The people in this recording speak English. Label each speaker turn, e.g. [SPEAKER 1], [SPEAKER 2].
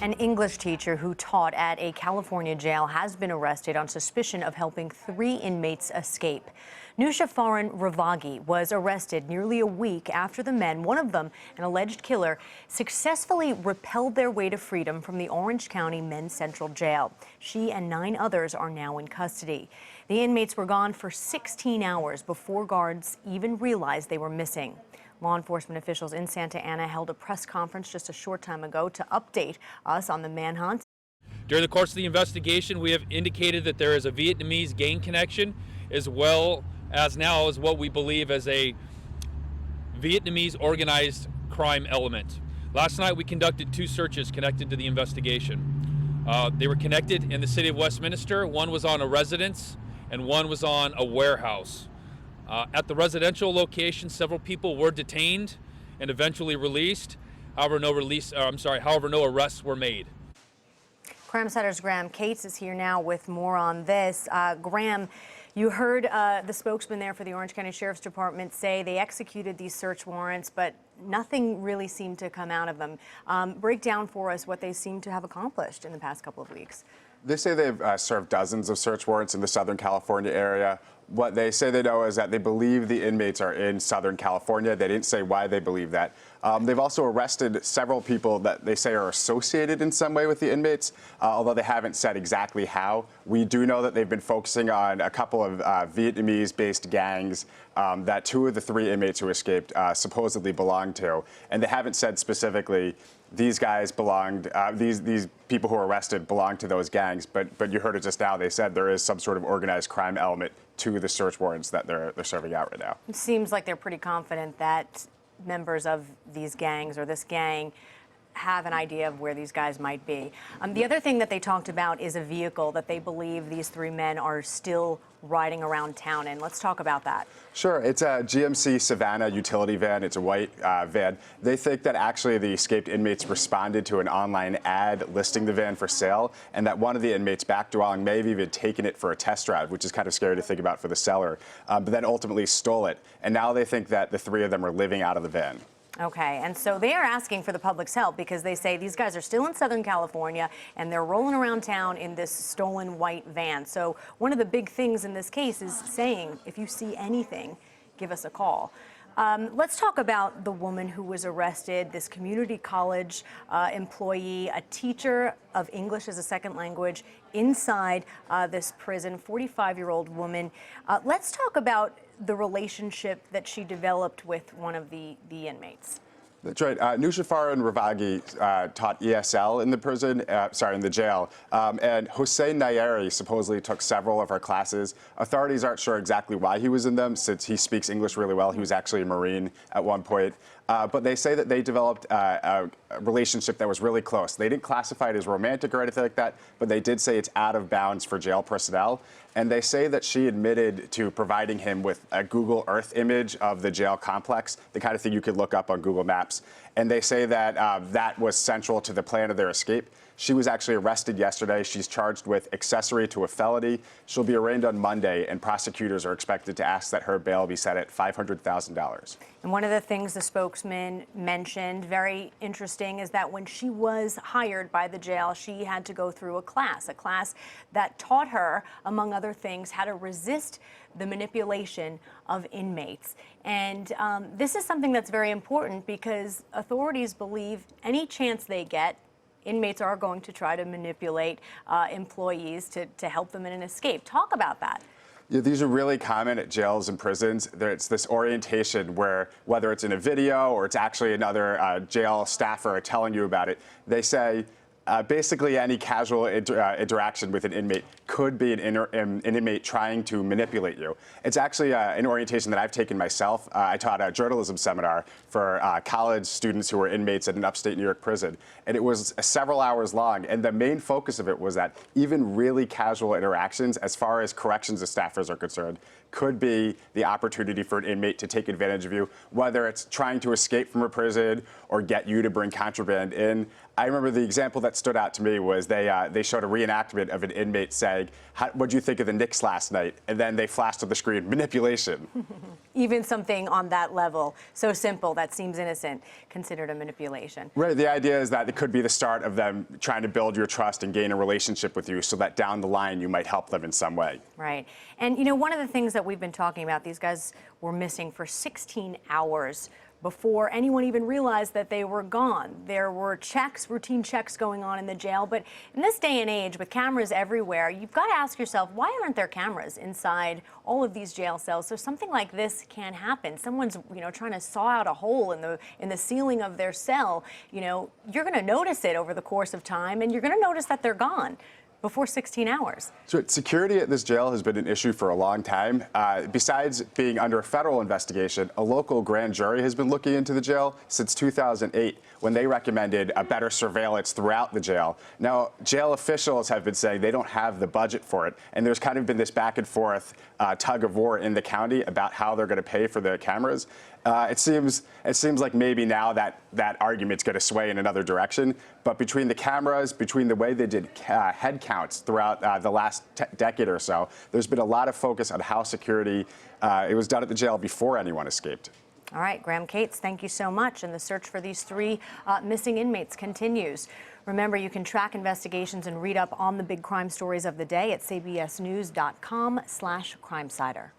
[SPEAKER 1] An English teacher who taught at a California jail has been arrested on suspicion of helping 3 inmates escape. Nooshafarinn Ravaghi was arrested nearly a week after the men, one of them an alleged killer, successfully repelled their way to freedom from the Orange County Men's Central Jail. She and 9 others are now in custody. The inmates were gone for 16 hours before guards even realized they were missing. Law enforcement officials in Santa Ana held a press conference just a short time ago to update us on the manhunt.
[SPEAKER 2] During the course of the investigation, we have indicated that there is a Vietnamese gang connection, as well as now is what we believe as a Vietnamese organized crime element. Last night we conducted 2 searches connected to the investigation. They were connected in the city of Westminster. One was on a residence and one was on a warehouse. At the residential location, several people were detained and eventually released. However, no arrests were made.
[SPEAKER 1] Crimesider's Graham Cates is here now with more on this. Graham, you heard the spokesman there for the Orange County Sheriff's Department say they executed these search warrants, but nothing really seemed to come out of them. Break down for us what they seem to have accomplished in the past couple of weeks.
[SPEAKER 3] They say they've served dozens of search warrants in the Southern California area. What they say they know is that they believe the inmates are in Southern California. They didn't say why they believe that. They've also arrested several people that they say are associated in some way with the inmates, although they haven't said exactly how. We do know that they've been focusing on a couple of Vietnamese-based gangs that 2 of the 3 inmates who escaped supposedly belonged to, and they haven't said specifically these guys belonged, these people who were arrested belonged to those gangs, but you heard it just now. They said there is some sort of organized crime element to the search warrants that they're serving out right now.
[SPEAKER 1] It seems like they're pretty confident that members of these gangs or this gang have an idea of where these guys might be. The other thing that they talked about is a vehicle that they believe these 3 men are still riding around town in. Let's talk about that.
[SPEAKER 3] Sure. It's a GMC Savannah utility van. It's a white van. They think that actually the escaped inmates responded to an online ad listing the van for sale, and that one of the inmates back dwelling may have even taken it for a test drive, which is kind of scary to think about for the seller, but then ultimately stole it. And now they think that the 3 of them are living out of the van.
[SPEAKER 1] Okay, and so they are asking for the public's help because they say these guys are still in Southern California and they're rolling around town in this stolen white van. So one of the big things in this case is saying, if you see anything, give us a call. Let's talk about the woman who was arrested, this community college employee, a teacher of English as a second language inside this prison, 45-year-old woman. Let's talk about the relationship that she developed with one of the inmates.
[SPEAKER 3] That's right. Nooshafarinn Ravaghi taught ESL in the prison, in the jail. And Hossein Nayeri supposedly took several of her classes. Authorities aren't sure exactly why he was in them, since he speaks English really well. He was actually a Marine at one point. But they say that they developed a relationship that was really close. They didn't classify it as romantic or anything like that, but they did say it's out of bounds for jail personnel. And they say that she admitted to providing him with a Google Earth image of the jail complex, the kind of thing you could look up on Google Maps. And they say that that was central to the plan of their escape. She was actually arrested yesterday. She's charged with accessory to a felony. She'll be arraigned on Monday, and prosecutors are expected to ask that her bail be set at $500,000.
[SPEAKER 1] And one of the things the spokesman mentioned, very interesting, is that when she was hired by the jail, she had to go through a class that taught her, among other things, how to resist the manipulation of inmates. And this is something that's very important because authorities believe any chance they get, inmates are going to try to manipulate employees to help them in an escape. Talk about that.
[SPEAKER 3] Yeah, these are really common at jails and prisons. It's this orientation where, whether it's in a video or it's actually another jail staffer telling you about it, they say basically any casual interaction with an inmate could be an inmate trying to manipulate you. It's actually an orientation that I've taken myself. I taught a journalism seminar for college students who were inmates at an upstate New York prison, and it was several hours long, and the main focus of it was that even really casual interactions, as far as corrections staffers are concerned, could be the opportunity for an inmate to take advantage of you, whether it's trying to escape from a prison or get you to bring contraband in. I remember the example that stood out to me was they showed a reenactment of an inmate saying, "What'd you think of the Knicks last night?" And then they flashed on the screen, manipulation.
[SPEAKER 1] Even something on that level, so simple, that seems innocent, considered a manipulation.
[SPEAKER 3] Right. The idea is that it could be the start of them trying to build your trust and gain a relationship with you so that down the line you might help them in some way.
[SPEAKER 1] Right. And, you know, one of the things that we've been talking about, these guys were missing for 16 hours before anyone even realized that they were gone. There were checks, routine checks going on in the jail. But in this day and age, with cameras everywhere, you've got to ask yourself, why aren't there cameras inside all of these jail cells so something like this can happen? Someone's, you know, trying to saw out a hole in the ceiling of their cell. You know, you're going to notice it over the course of time, and you're going to notice that they're gone before 16 hours.
[SPEAKER 3] So security at this jail has been an issue for a long time. Besides being under a federal investigation, a local grand jury has been looking into the jail since 2008 when they recommended a better surveillance throughout the jail. Now, jail officials have been saying they don't have the budget for it, and there's kind of been this back and forth tug of war in the county about how they're going to pay for the cameras. It seems like maybe now that argument's going to sway in another direction. But between the cameras, between the way they did head counts throughout the last decade or so, there's been a lot of focus on how security it was done at the jail before anyone escaped.
[SPEAKER 1] All right, Graham Cates, thank you so much. And the search for these three missing inmates continues. Remember, you can track investigations and read up on the big crime stories of the day at cbsnews.com/Crimesider.